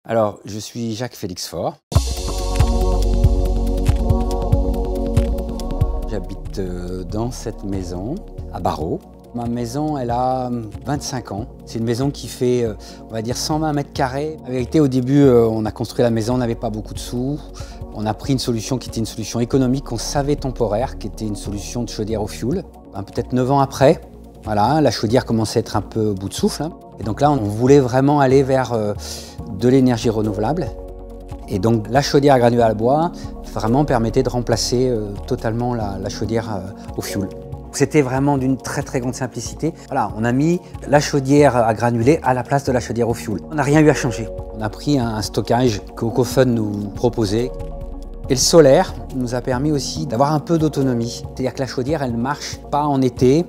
Alors, je suis Jacques-Félix Faure. J'habite dans cette maison, à Barreau. Ma maison, elle a 25 ans. C'est une maison qui fait, on va dire, 120 mètres carrés. En vérité, au début, on a construit la maison, on n'avait pas beaucoup de sous. On a pris une solution qui était une solution économique, qu'on savait temporaire, qui était une solution de chaudière au fioul. Peut-être 9 ans après, voilà, la chaudière commençait à être un peu au bout de souffle. Et donc là, on voulait vraiment aller vers de l'énergie renouvelable. Et donc la chaudière à granulés à bois vraiment permettait de remplacer totalement la chaudière au fioul. C'était vraiment d'une très grande simplicité. Voilà, on a mis la chaudière à granulés à la place de la chaudière au fioul. On n'a rien eu à changer. On a pris un stockage que Ocofun nous proposait. Et le solaire nous a permis aussi d'avoir un peu d'autonomie. C'est-à-dire que la chaudière, elle ne marche pas en été,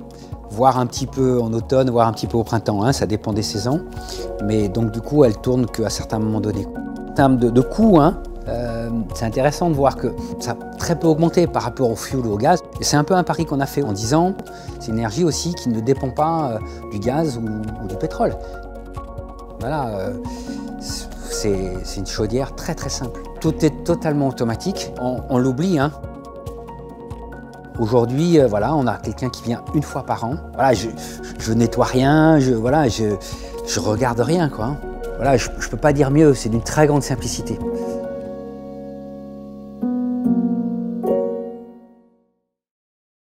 voire un petit peu en automne, voire un petit peu au printemps, hein, ça dépend des saisons. Mais donc du coup, elle tourne qu'à certains moments donnés. En termes de coût, c'est intéressant de voir que ça a très peu augmenté par rapport au fioul ou au gaz. Et c'est un peu un pari qu'on a fait en disant, c'est une énergie aussi qui ne dépend pas du gaz ou du pétrole. Voilà, c'est une chaudière très simple. Tout est totalement automatique, on l'oublie. Aujourd'hui, voilà, on a quelqu'un qui vient une fois par an. Voilà, je nettoie rien, je regarde rien, quoi. Voilà, je peux pas dire mieux, c'est d'une très grande simplicité.